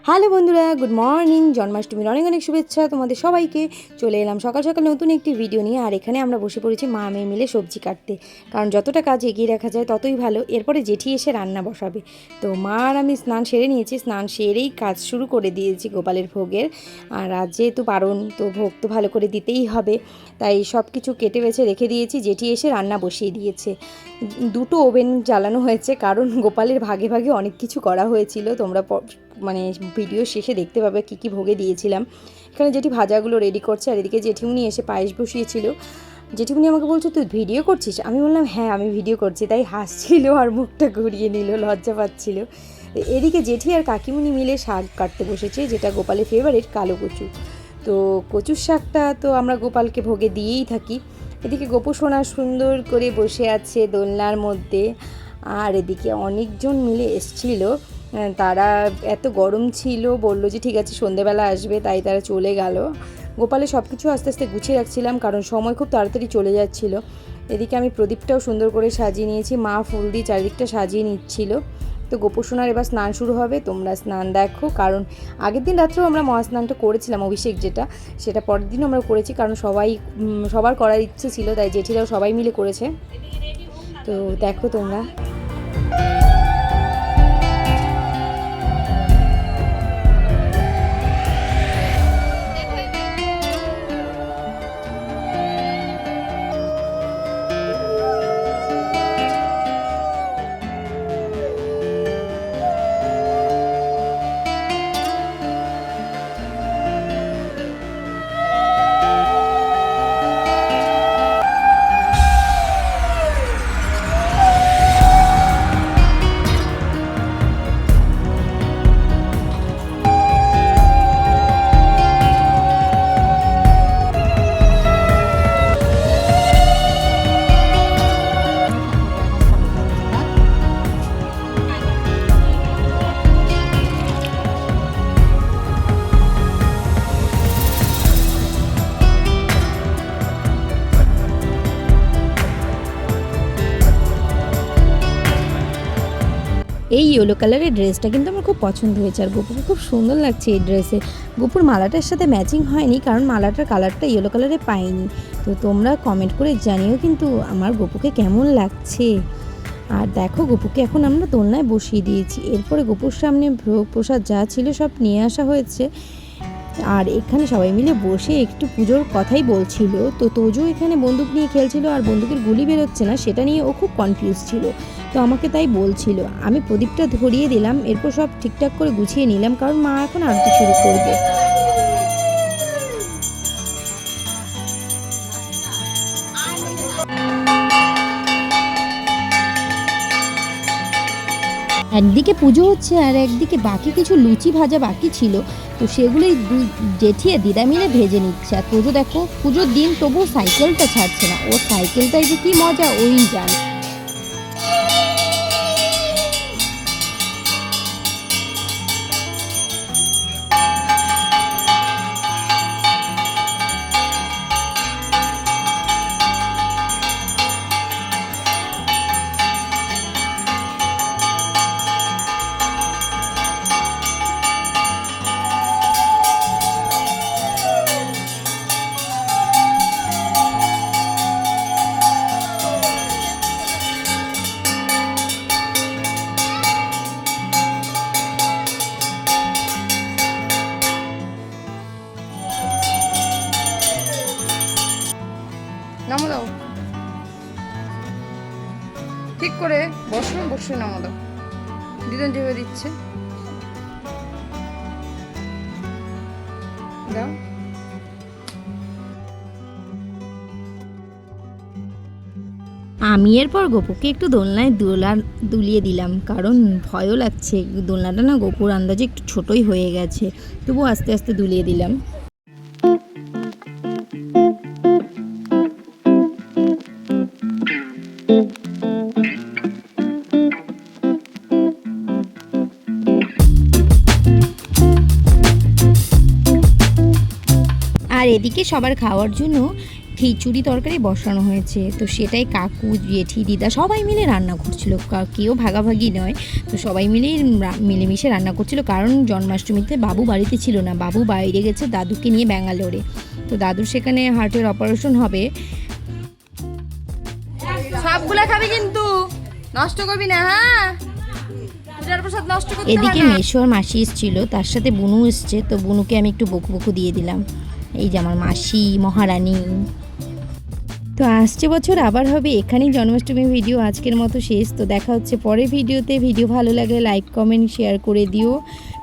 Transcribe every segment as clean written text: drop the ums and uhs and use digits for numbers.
Hello বন্ধুরা, good morning. জন্মাষ্টমীর অনেক অনেক শুভেচ্ছা তোমাদের সবাইকে। চলে এলাম সকাল সকাল নতুন একটি ভিডিও নিয়ে। আর এখানে আমরা বসে পড়েছি মা মেয়ে মিলে সবজি কাটতে, কারণ যতটা কাজ এগিয়ে রাখা যায় ততই ভালো। এরপরে জেঠি এসে রান্না বসাবে। তো মা আর আমি স্নান সেরে নিয়েছি, স্নান সেরেই কাজ শুরু করে দিয়েছি গোপালের ভোগের। আর আজ যেহেতু পারণ, তো ভোগ তো ভালো করে দিতেই হবে, তাই সব কিছু কেটে বেছে রেখে দিয়েছি। জেঠি এসে রান্না বসিয়ে দিয়েছে। দুটো ওভেন জ্বালানো হয়েছে, কারণ গোপালের ভাগে ভাগে অনেক কিছু করা হয়েছিল। তোমরা মানে ভিডিও শেষে দেখতে পাবে কী কী ভোগে দিয়েছিলাম। এখানে জেঠি ভাজাগুলো রেডি করছে, আর এদিকে জেঠিমুনি এসে পায়েস বসিয়েছিল। জেঠিমুনি আমাকে বলছে, তুই ভিডিও করছিস? আমি বললাম হ্যাঁ আমি ভিডিও করছি, তাই হাসছিল আর মুখটা ঘুরিয়ে নিল, লজ্জা পাচ্ছিল। এদিকে জেঠি আর কাকিমুনি মিলে শাক কাটতে বসেছে, যেটা গোপালের ফেভারিট, কালো কচু। তো কচুর শাকটা তো আমরা গোপালকে ভোগে দিয়েই থাকি। এদিকে গোপু সোনা সুন্দর করে বসে আছে দোলনার মধ্যে। আর এদিকে অনেকজন মিলে এসছিল, তারা এত গরম ছিল, বললো যে ঠিক আছে সন্ধেবেলা আসবে, তাই তারা চলে গেল। গোপালে সব কিছু আস্তে আস্তে গুছিয়ে রাখছিলাম, কারণ সময় খুব তাড়াতাড়ি চলে যাচ্ছিল। এদিকে আমি প্রদীপটাও সুন্দর করে সাজিয়ে নিয়েছি, মা ফুল দিয়ে চারিদিকটা সাজিয়ে নিচ্ছিল। তো গোপসোনার এবার স্নান শুরু হবে, তোমরা স্নান দেখো। কারণ আগের দিন রাত্রেও আমরা মহাস্নানটা করেছিলাম, অভিষেক যেটা, সেটা পরের দিনও আমরা করেছি, কারণ সবার করার ইচ্ছে ছিল, তাই জেঠিরাও সবাই মিলে করেছে। তো দেখো তোমরা। এই ইয়েলো কালারের ড্রেসটা কিন্তু আমার খুব পছন্দ হয়েছে, আর গোপুকে খুব সুন্দর লাগছে এই ড্রেসে। গোপুর মালাটার সাথে ম্যাচিং হয়নি, কারণ মালাটার কালারটা ইয়েলো কালারে পাইনি। তো তোমরা কমেন্ট করে জানিও কিন্তু আমার গোপুকে কেমন লাগছে। আর দেখো গোপুকে এখন আমরা দোলনায় বসিয়ে দিয়েছি। এরপরে গোপুর সামনে ভোগ প্রসাদ যা ছিল সব নিয়ে আসা হয়েছে। আর এখানে সবাই মিলে বসে একটু পুজোর কথাই বলছিল। তো তোজো এখানে বন্দুক নিয়ে খেলছিল, আর বন্দুকের গুলি বেরোচ্ছে না, সেটা নিয়ে ও খুব কনফিউজ ছিল। তো আমাকে তাই বলছিল, আমি প্রদীপটা ধরিয়ে দিলাম, এরপর সব ঠিকঠাক করে গুছিয়ে নিলাম, কারণ মা এখন আরতি শুরু করবে। একদিকে পুজো হচ্ছে, আর একদিকে বাকি কিছু লুচি ভাজা বাকি ছিল, তো সেগুলোই জেঠি আর দিদা মিলে ভেজে নিচ্ছে। আর পুজো দেখো, পুজোর দিন তবুও সাইকেলটা ছাড়ছে না, ও সাইকেলটাই যে কি মজা ওই জানে। নামো দাও, ঠিক করে বসো, বসে নামো দাও। দিদন যেভাবে দিচ্ছে দাও। আমি এরপর গোপুকে একটু দোলনায় দুলিয়ে দিলাম, কারণ ভয়ও লাগছে। দোলনাটা না গোপুর আন্দাজে একটু ছোটই হয়ে গেছে, তবু আস্তে আস্তে দুলিয়ে দিলাম। আর এদিকে সবার খাওয়ার জন্য খিচুড়ি তরকারি বসানো হয়েছে, তো সেটাই কাকু জেঠি দিদা সবাই মিলে রান্না করছিল, কেউ ভাগাভাগি নয়, তো সবাই মিলেই মিলেমিশে রান্না করছিল। কারণ জন্মাষ্টমীতে বাবু বাড়িতে ছিল না, বাবু বাইরে গেছে দাদুকে নিয়ে ব্যাঙ্গালোরে, তো দাদুর সেখানে হার্টের অপারেশন হবে। সবগুলা খাবি কিন্তু নষ্ট করবি না, হ্যাঁ পূজার প্রসাদ নষ্ট করতে হয় না। এদিকে মেশো আর মাসি এসেছিল, তার সাথে বুনু এসছে, তো বুনুকে আমি একটু বকু বকু দিয়ে দিলাম। এই যে আমার মাসি মহারানী। তো আসছে বছর আবার হবে। এখানেই জন্মাষ্টমী ভিডিও আজকের মতো শেষ। তো দেখা হচ্ছে পরের ভিডিওতে। ভিডিও ভালো লাগলে লাইক কমেন্ট শেয়ার করে দিও।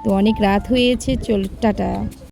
তো অনেক রাত হয়েছে, চল টাটা।